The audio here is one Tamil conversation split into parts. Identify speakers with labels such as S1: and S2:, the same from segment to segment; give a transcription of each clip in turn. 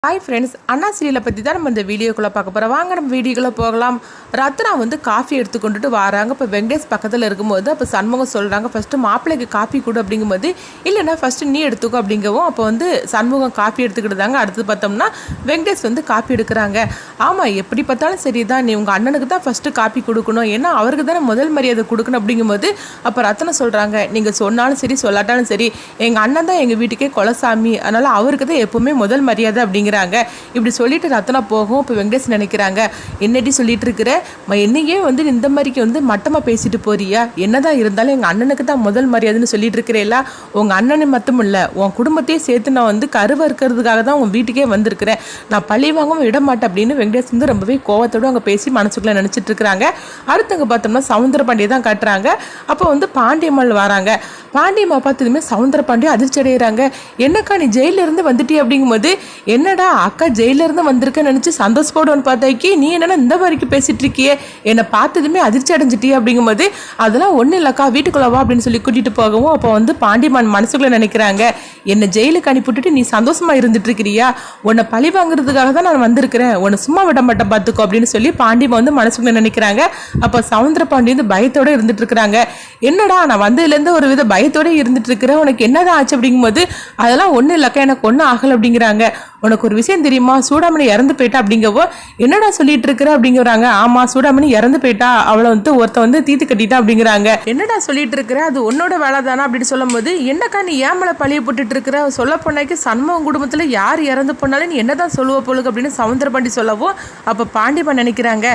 S1: ஹாய் ஃப்ரெண்ட்ஸ், அண்ணா சீரியலை பற்றி தான் நம்ம இந்த வீடியோக்குள்ளே பார்க்க போகிறோம். வாங்க நம்ம வீடியோக்குள்ளே போகலாம். ரத்னா காஃபி எடுத்துக்கொண்டுட்டு வராங்க. இப்போ வெங்கடேஷ் பக்கத்தில் இருக்கும்போது அப்போ சண்முகம் சொல்கிறாங்க, ஃபஸ்ட்டு மாப்பிள்ளைக்கு காஃபி கொடு அப்படிங்கும்போது, இல்லைன்னா ஃபஸ்ட்டு நீ எடுத்துக்கோ அப்படிங்கவும் அப்போ சண்முகம் காஃபி எடுத்துக்கிட்டுதாங்க. அடுத்து பார்த்தோம்னா வெங்கடேஷ் காஃபி எடுக்கிறாங்க. ஆமாம், எப்படி பார்த்தாலும் சரி தான், நீ உங்கள் அண்ணனுக்கு தான் ஃபஸ்ட்டு காஃபி கொடுக்கணும், ஏன்னா அவருக்கு தானே முதல் மரியாதை கொடுக்கணும் அப்படிங்கும்போது அப்போ ரத்னா சொல்கிறாங்க, நீங்கள் சொன்னாலும் சரி சொல்லாட்டாலும் சரி, எங்கள் அண்ணன் தான் எங்கள் வீட்டுக்கே கொலசாமி, அதனால் அவருக்கு தான் எப்போவுமே முதல் மரியாதை அப்படிங்கிற இப்படி சொல்லிட்டு ரத்னா போகும். இப்போ வெங்கடேஷ் நினைக்கிறாங்க, என்னடி சொல்லிட்டு இருக்கிற, என்னையே இந்த மாதிரிக்கு மட்டமாக பேசிட்டு போறியா, என்னதான் இருந்தாலும் எங்கள் அண்ணனுக்கு தான் முதல் மரியாதைன்னு சொல்லிட்டு இருக்கிறேல்ல, உங்கள் அண்ணனை மட்டும் இல்லை உன் குடும்பத்தையே சேர்த்து நான் கருவை இருக்கிறதுக்காக தான் உங்கள் வீட்டுக்கே வந்திருக்கிறேன், நான் பழி வாங்கவும் விட மாட்டேன் அப்படின்னு வெங்கடேஷ் ரொம்பவே கோவத்தோடு அங்கே பேசி மனசுக்குள்ளே நினச்சிட்டு இருக்கிறாங்க. அடுத்தவங்க பார்த்தோம்னா சவுந்தரபாண்டியை தான் காட்டுறாங்க. அப்போ பாண்டியம்மாள் வராங்க. பாண்டியம்மா பார்த்ததுமே சவுந்தரபாண்டியை அதிர்ச்சி அடைகிறாங்க. என்னக்கா நீ ஜெயிலிருந்து வந்துட்டி அப்படிங்கும்போது, என்னடா அக்கா ஜெயிலிருந்து வந்திருக்கேன்னு நினச்சி சந்தோஷப்படணும்னு பார்த்தாக்கி நீ என்னன்னா இந்த மாதிரிக்கு பேசிட்டு இருக்கியே, என்னை பார்த்ததுமே அதிர்ச்சி அடைஞ்சிட்டியே அப்படிங்கும்போது, அதெல்லாம் ஒன்றும் இல்லைக்கா வீட்டுக்குள்ளவா அப்படின்னு சொல்லி கூட்டிகிட்டு போகவும் அப்போ பாண்டியம்மான் மனசுக்குள்ளே நினைக்கிறாங்க, என்னை ஜெயிலுக்கு அனுப்பிவிட்டுட்டு நீ சந்தோஷமா இருந்துட்டு இருக்கிறியா, உன்னை பழி வாங்குறதுக்காக தான் நான் வந்திருக்கிறேன், உன்னை சும்மா விட மாட்டேன் பார்த்துக்கோ அப்படின்னு சொல்லி பாண்டியம்மா மனசுக்குள்ளே நினைக்கிறாங்க. அப்போ சவுந்தரபாண்டி பயத்தோட இருந்துட்டு இருக்கிறாங்க. என்னடா நான் வந்ததுலேருந்து ஒரு வித பயத்தோட இருந்துட்டு இருக்கிறேன், உனக்கு என்னதான் ஆச்சு அப்படிங்கும்போது, அதெல்லாம் ஒன்றும் இல்லைக்கா எனக்கு ஒன்றும் ஆகலை அப்படிங்கிறாங்க. உனக்கு ஒரு விஷயம் தெரியுமா, சூடாமணி இறந்து போயிட்டா அப்படிங்கவோ, என்னடா சொல்லிட்டு இருக்கிற அப்படிங்கிறாங்க. ஆமா, சூடாமணி இறந்து போயிட்டா, அவளை ஒருத்த தீத்து கட்டிட்டா அப்படிங்கிறாங்க. என்னடா சொல்லிட்டு இருக்கிற, அது உன்னோட வேலை தானா அப்படின்னு சொல்லும் போது, என்னக்கா நீ ஏமலை பழிய போட்டுட்டு இருக்கிற, சொல்ல போனாக்கி சண்முகம் குடும்பத்துல யார் இறந்து போனாலும் நீ என்னதான் சொல்லுவ போலுக்கு அப்படின்னு சவுந்தரபாண்டி சொல்லவும் அப்ப பாண்டியம்மா நினைக்கிறாங்க,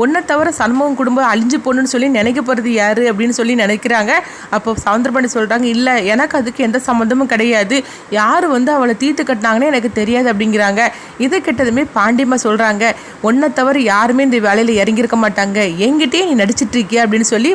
S1: ஒன்னை தவிர சண்முகம் குடும்பம் அழிஞ்சு போகணும்னு சொல்லி நினைக்க போறது யாரு அப்படின்னு சொல்லி நினைக்கிறாங்க. அப்போ சவுந்தரபாண்டி சொல்றாங்க, இல்ல எனக்கு அதுக்கு எந்த சம்மந்தமும் கிடையாது, யாரு அவளை தீத்து கட்டினாங்கன்னு எனக்கு தெரியாது அப்படிங்கிறாங்க. இதை கெட்டதுமே பாண்டியம்மா சொல்றாங்க, ஒன்னை தவிர யாருமே இந்த வேலையில இறங்கியிருக்க மாட்டாங்க, என்கிட்டயே நீ நடிச்சிட்டு இருக்கிய அப்படின்னு சொல்லி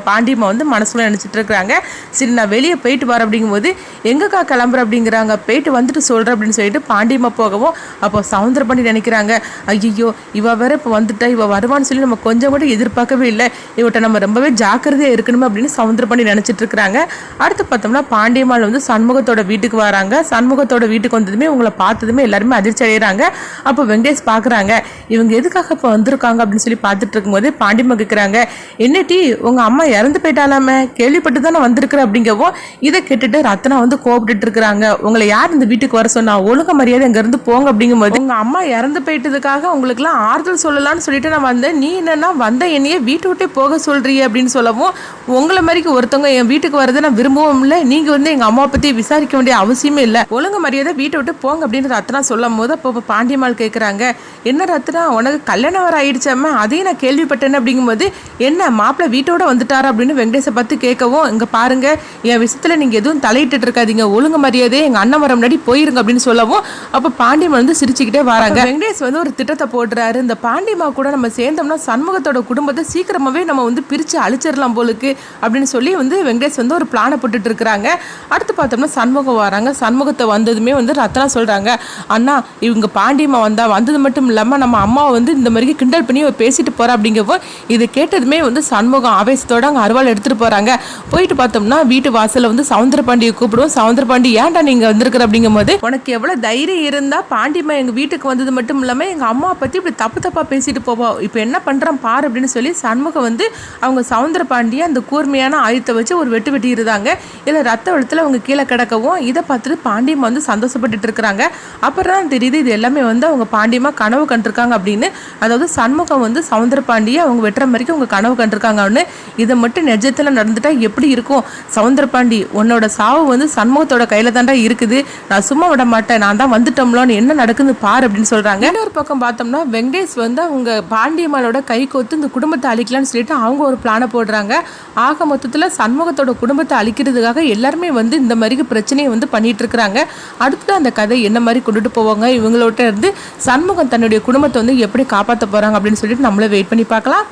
S1: பாண்டியம்மா மனசுல நினைச்சிட்டு இருக்கிறாங்க. சரி நான் வெளியே போயிட்டு வரேன் அப்படிங்கும்போது, எங்கக்கா கிளம்புற அப்படிங்கிறாங்க. போயிட்டு வந்துட்டு சொல்றேன் அப்படின்னு சொல்லிட்டு பாண்டியம்மா போகவும் அப்போ சவுந்தரபாண்டி நினைக்கிறாங்க, ஐயோ இவ வேற இப்போ வந்துட்டா, இவ வருவான்னு சொல்லி நம்ம கொஞ்சம் கூட எதிர்பார்க்கவே இல்லை, இவட்ட நம்ம ரொம்பவே ஜாக்கிரதையா இருக்கணும் அப்படின்னு சவுந்தரபாண்டி நினைச்சிட்டு இருக்கிறாங்க. அடுத்து பார்த்தோம்னா பாண்டியம்மாள் சண்முகத்தோட வீட்டுக்கு வராங்க. சண்முகத்தோட வீட்டுக்கு வந்ததுமே உங்களை பார்த்ததுமே எல்லாருமே அதிர்ச்சி அடைகிறாங்க. அப்போ வெங்கடேஷ் பார்க்குறாங்க, இவங்க எதுக்காக இப்போ வந்திருக்காங்க அப்படின்னு சொல்லி பார்த்துட்டு இருக்கும்போது பாண்டியம்மா கேட்குறாங்க, என்னட்டி உங்க அம்மா இறந்து போயிட்டாலாமே, கேள்விப்பட்டு தானே வந்திருக்கிற அப்படிங்கவும் இதை கேட்டுட்டு ரத்னா கோபப்பட்டு இருக்கிறாங்க. உங்களை யார் இந்த வீட்டுக்கு வர சொன்னா, ஒழுங்க மரியாதை இங்க இருந்து போங்க அப்படிங்கும்போது, உங்க அம்மா இறந்து போயிட்டதுக்காக உங்களுக்கு எல்லாம் ஆறுதல் சொல்லலாம்னு சொல்லிட்டு நான் வந்தேன், நீ என்னன்னா வந்த என்னையே வீட்டு விட்டே போக சொல்றீ அப்படின்னு சொல்லவும், உங்களை மாதிரிக்கு ஒருத்தவங்க என் வீட்டுக்கு வரதை நான் விரும்பவும் இல்லை, நீங்க எங்க அம்மா பத்தி விசாரிக்க வேண்டிய அவசியமே இல்லை, ஒழுங்க மரியாதை வீட்டை விட்டு போங்க அப்படின்னு ரத்னா சொல்லும் போது அப்போ பாண்டியம்மாள் கேட்குறாங்க, என்ன ரத்னா உனக்கு கல்யாணம் வர ஆயிடுச்சாம, அதையும் நான் கேள்விப்பட்டேன் அப்படிங்கும்போது, என்ன மாப்பிள்ளை வீட்டோட வந்துட்டாரா அப்படின்னு வெங்கடேஷை பார்த்து கேட்கவும், இங்க பாருங்க என் விஷயத்துல நீங்க எதுவும் தலையிட்டு இருக்காதீங்க, ஒழுங்கு மரியாதை எங்க அண்ணன் வர முன்னாடி போயிருங்க அப்படின்னு சொல்லவும் அப்போ பாண்டியம்மா சிரிச்சுக்கிட்டே வராங்க. வெங்கடேஷ் ஒரு திட்டத்தை போடுறாரு, இந்த பாண்டியம்மா கூட நம்ம சேர்ந்தோம்னா சண்முகத்தோட குடும்பத்தை சீக்கிரமாவே நம்ம பிரிச்சு அழிச்சிடலாம் போலுக்கு அப்படின்னு சொல்லி வெங்கடேஷ் ஒரு பிளானை போட்டுட்டு இருக்கிறாங்க. அடுத்து பார்த்தோம்னா சண்முகம் வராங்க. சண்முகத்தை வந்ததுமே ரத்னா சொல்றாங்க, அண்ணா இவங்க பாண்டியம்மா வந்தது மட்டும் இல்லாம நம்ம அம்மாவை இந்த மாதிரி கிண்டல் பண்ணி பேசிட்டு போறா அப்படிங்கப்போ, இதை கேட்டதுமே சண்முகம் ஆவேசத்தோட அங்கே அருவாள் எடுத்துட்டு போறாங்க. போயிட்டு பார்த்தோம்னா வீட்டு வாசல்ல சவுந்தரபாண்டியை கூப்பிடுவோம். சவுந்தரபாண்டி ஏன்டா நீங்க வந்திருக்கிற அப்படிங்கும் போது, உனக்கு எவ்வளவு தைரியம் இருந்தா பாண்டியம்மா எங்க வீட்டுக்கு வந்தது மட்டும் இல்லாம எங்க அம்மா பத்தி இப்படி தப்பு தப்பா பேசிட்டு போவோம், இப்ப என்ன பண்றான் பாரு அப்படின்னு சொல்லி சண்முகம் அவங்க சவுந்தரபாண்டியை அந்த கூர்மையான ஆயுதத்தை வச்சு ஒரு வெட்டு வெட்டி இருந்தாங்க. இல்ல ரத்த வெள்ளத்துல அவங்க கீழே கிடக்கவும் இதை பார்த்துட்டு பாண்டியம்மா சந்தோஷப்பட்டுட்டு இருக்கிறாங்க. அப்புறம் தான் தெரியுது இது எல்லாமே அவங்க பாண்டியம்மா கனவு கண்டிருக்காங்க அப்படின்னு. அதாவது சண்முகம் சவுந்தரபாண்டியை அவங்க வெட்டுற மாதிரிக்கு அவங்க கனவு கண்டிருக்காங்கன்னு. இதை மட்டும் நிஜத்துல நடந்துட்டா எப்படி இருக்கும், சவுந்தரபாண்டி உன்னோட சாவு சண்முகத்தோட கையில தாண்டா இருக்குது, நான் சும்மா விட மாட்டேன், நான் தான் வந்துட்டோம்லோன்னு என்ன நடக்குது பாரு அப்படின்னு சொல்றாங்க. இன்னொரு பக்கம் பார்த்தோம்னா வெங்கடேஷ் அவங்க பாண்டியம்மாளோட கை கோத்து இந்த குடும்பத்தை அழிக்கலாம்னு சொல்லிட்டு அவங்க ஒரு பிளானை போடுறாங்க. ஆக மொத்தத்துல சண்முகத்தோட குடும்பத்தை அழிக்கிறதுக்காக எல்லாருமே இந்த மாதிரி பிரச்சனையை பண்ணிட்டு இருக்கிறாங்க. அடுத்து அந்த கதை என்ன மாதிரி கொண்டுட்டு போவாங்க, இவங்களோட இருந்து சண்முகம் தன்னுடைய குடும்பத்தை எப்படி காப்பாற்ற போறாங்க அப்படின்னு சொல்லிட்டு நம்மள வெயிட் பண்ணி பார்க்கலாம்.